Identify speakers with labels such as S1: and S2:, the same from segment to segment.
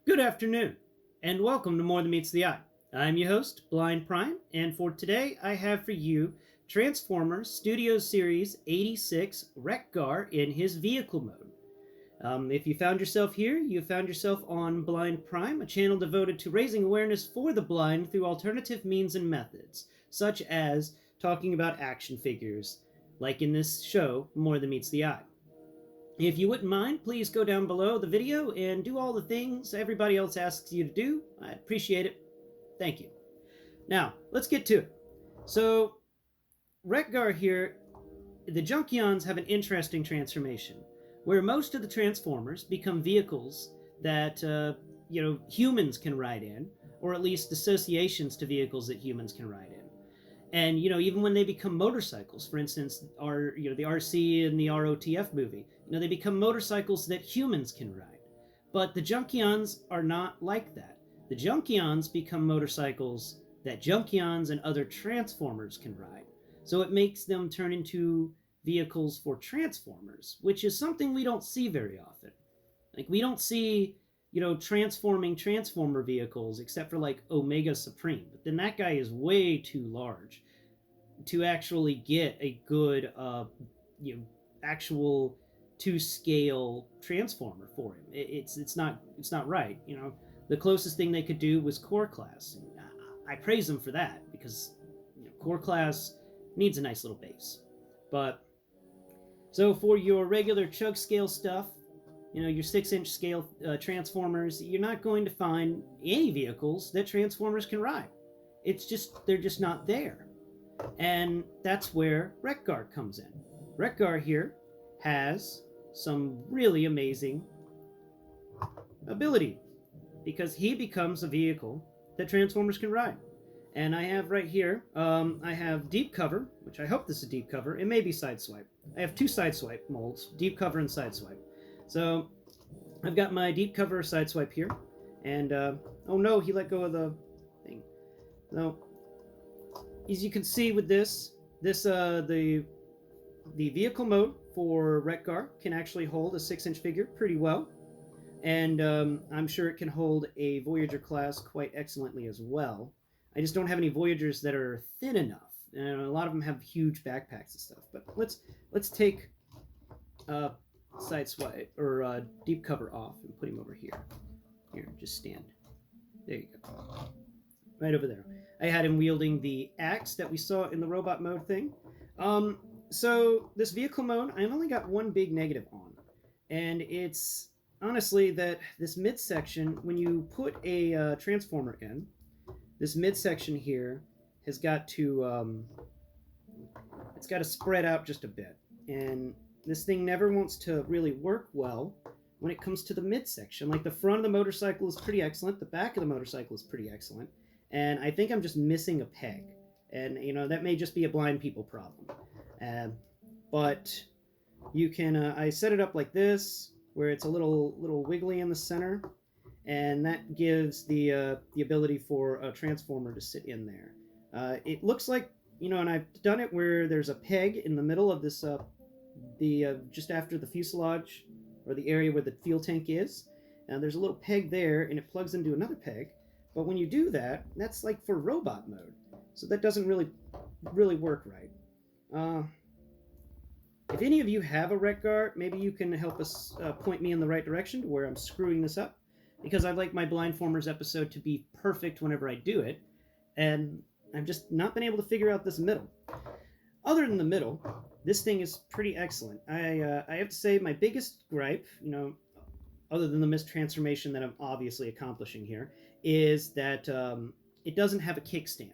S1: Good afternoon, and welcome to More Than Meets the Eye. I'm your host, Blind Prime, and for today I have for you Transformers Studio Series 86 Wreckgar in his vehicle mode. If you found yourself here, you found yourself on Blind Prime, a channel devoted to raising awareness for the blind through alternative means and methods, such as talking about action figures, like in this show, More Than Meets the Eye. If you wouldn't mind, please go down below the video and do all the things everybody else asks you to do. I'd appreciate it. Thank you. Now, let's get to it. So, Wreckgar here, the Junkions have an interesting transformation, where most of the Transformers become vehicles that, humans can ride in, or at least associations to vehicles that humans can ride in. And, even when they become motorcycles, for instance, the RC and the ROTF movie, they become motorcycles that humans can ride. But the Junkions are not like that. The Junkions become motorcycles that Junkions and other Transformers can ride. So it makes them turn into vehicles for Transformers, which is something we don't see very often. Like, we don't see, transforming Transformer vehicles except for, like, Omega Supreme. But then that guy is way too large to actually get a good, actual to-scale Transformer for him. It's not right. The closest thing they could do was Core Class. I praise them for that because Core Class needs a nice little base. But so for your regular chug scale stuff, your 6-inch scale Transformers, you're not going to find any vehicles that Transformers can ride. They're just not there. And that's where Wreckgar comes in. Wreckgar here has some really amazing ability because he becomes a vehicle that Transformers can ride. And I have right here, I have Deep Cover, which I hope this is Deep Cover. It may be Sideswipe. I have two Sideswipe molds, Deep Cover and Sideswipe. So I've got my Deep Cover Sideswipe here. And, oh no, he let go of the thing. So, as you can see with the vehicle mode for Wreckgar can actually hold a 6-inch figure pretty well. And I'm sure it can hold a Voyager class quite excellently as well. I just don't have any Voyagers that are thin enough. And a lot of them have huge backpacks and stuff. But let's take Sideswipe or Deep Cover off and put him over here. Here, just stand. There you go. Right over there. I had him wielding the axe that we saw in the robot mode thing. So this vehicle mode, I've only got one big negative on. And it's honestly that this midsection, when you put a Transformer in, this midsection here has got to, it's got to spread out just a bit. And this thing never wants to really work well when it comes to the midsection. Like, the front of the motorcycle is pretty excellent. The back of the motorcycle is pretty excellent. And I think I'm just missing a peg. And, that may just be a blind people problem. But you can, I set it up like this, where it's a little wiggly in the center. And that gives the ability for a Transformer to sit in there. It looks like, and I've done it where there's a peg in the middle of this, just after the fuselage, or the area where the fuel tank is. And there's a little peg there, and it plugs into another peg. But when you do that, that's like for robot mode. So that doesn't really work right. If any of you have a Wreckgar, maybe you can help us point me in the right direction to where I'm screwing this up. Because I'd like my Blindformers episode to be perfect whenever I do it. And I've just not been able to figure out this middle. Other than the middle, this thing is pretty excellent. I have to say my biggest gripe, other than the mistransformation that I'm obviously accomplishing here, is that it doesn't have a kickstand.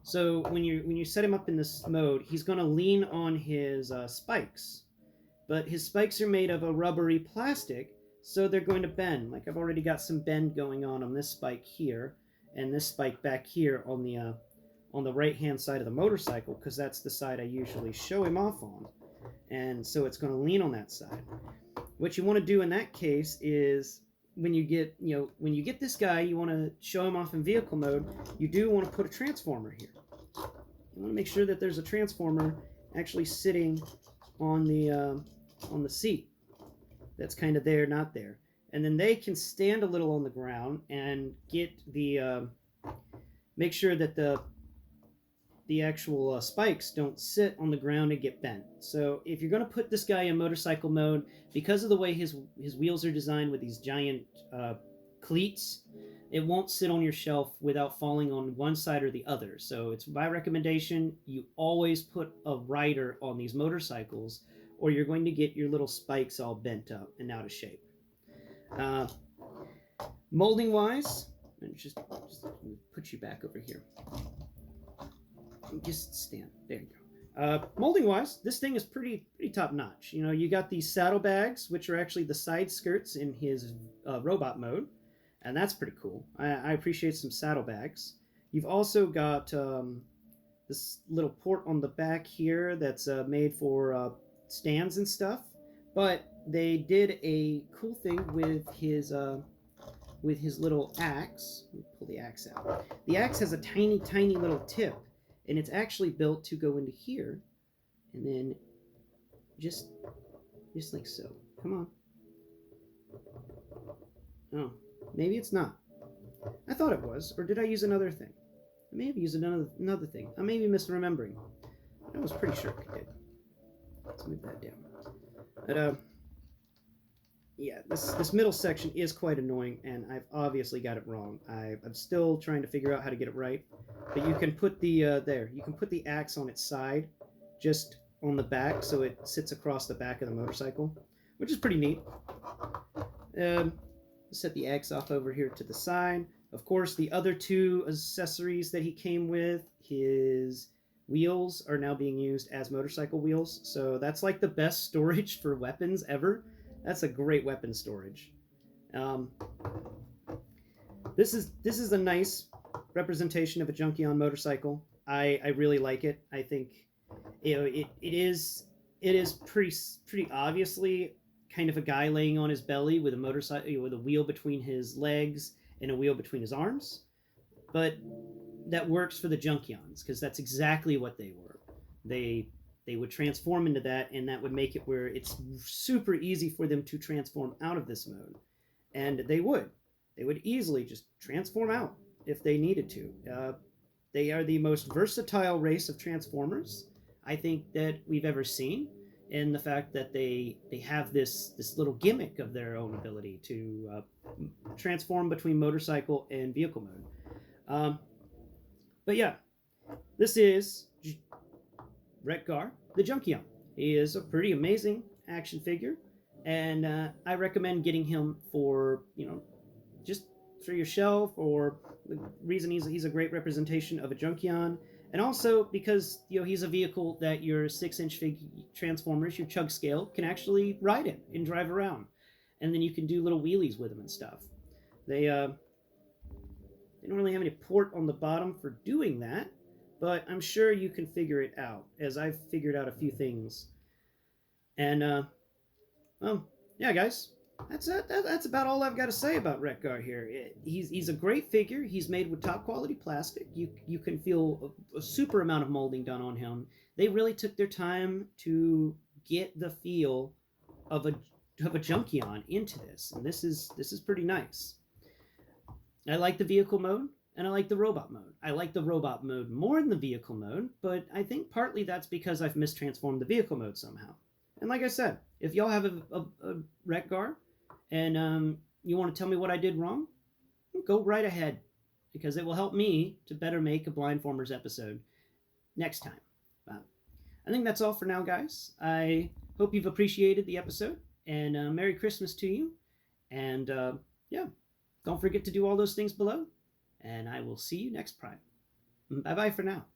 S1: So when you set him up in this mode, he's going to lean on his spikes. But his spikes are made of a rubbery plastic, so they're going to bend. Like, I've already got some bend going on this spike here, and this spike back here on the right-hand side of the motorcycle, because that's the side I usually show him off on. And so it's going to lean on that side. What you want to do in that case is, when you get this guy, you want to show him off in vehicle mode, you do want to put a Transformer here. You want to make sure that there's a Transformer actually sitting on the seat. That's kind of there, not there. and then they can stand a little on the ground and get the make sure that the actual spikes don't sit on the ground and get bent. So if you're going to put this guy in motorcycle mode, because of the way his wheels are designed with these giant cleats, it won't sit on your shelf without falling on one side or the other. So it's my recommendation, you always put a rider on these motorcycles, or you're going to get your little spikes all bent up and out of shape. Uh, Molding wise, just put you back over here. Just stand. There you go. Molding wise, this thing is pretty top notch. You know, you got these saddlebags, which are actually the side skirts in his robot mode, and that's pretty cool. I appreciate some saddlebags. You've also got this little port on the back here that's made for stands and stuff. But they did a cool thing with his little axe. Let me pull the axe out. The axe has a tiny little tip, and it's actually built to go into here, and then just like so. Come on. Oh, maybe it's not. I thought it was, or did I use another thing? I may have used another thing. I may be misremembering. I was pretty sure I did. Let's move that down. But yeah, this middle section is quite annoying, and I've obviously got it wrong. I'm still trying to figure out how to get it right. But you can put the you can put the axe on its side, just on the back, so it sits across the back of the motorcycle, which is pretty neat. Set the axe off over here to the side. Of course, the other two accessories that he came with, his wheels, are now being used as motorcycle wheels. So that's like the best storage for weapons ever. That's a great weapon storage. This is a nice representation of a Junkion motorcycle. I really like it. I think it is pretty obviously kind of a guy laying on his belly with a motorcycle with a wheel between his legs and a wheel between his arms, but that works for the Junkions because that's exactly what they were. They would transform into that, and that would make it where it's super easy for them to transform out of this mode, and they would easily just transform out if they needed to. They are the most versatile race of Transformers I think that we've ever seen, in the fact that they have this little gimmick of their own ability to transform between motorcycle and vehicle mode. But yeah, this is Wreckgar, the Junkion. He is a pretty amazing action figure, and I recommend getting him for, just for your shelf, or the reason he's a great representation of a Junkion, and also because he's a vehicle that your 6-inch Transformers, your chug scale, can actually ride in and drive around, and then you can do little wheelies with them and stuff. They don't really have any port on the bottom for doing that, but I'm sure you can figure it out, as I've figured out a few things. And yeah, guys, that's about all I've got to say about Wreckgar here. He's a great figure. He's made with top quality plastic. You can feel a super amount of molding done on him. They really took their time to get the feel of a Junkion into this, and this is pretty nice. I like the vehicle mode, and I like the robot mode. I like the robot mode more than the vehicle mode, but I think partly that's because I've mistransformed the vehicle mode somehow. And like I said, if y'all have a Wreckgar, and you want to tell me what I did wrong, go right ahead, because it will help me to better make a Blindformers episode next time. I think that's all for now, guys. I hope you've appreciated the episode, and Merry Christmas to you. And yeah, don't forget to do all those things below, and I will see you next Prime. Bye-bye for now.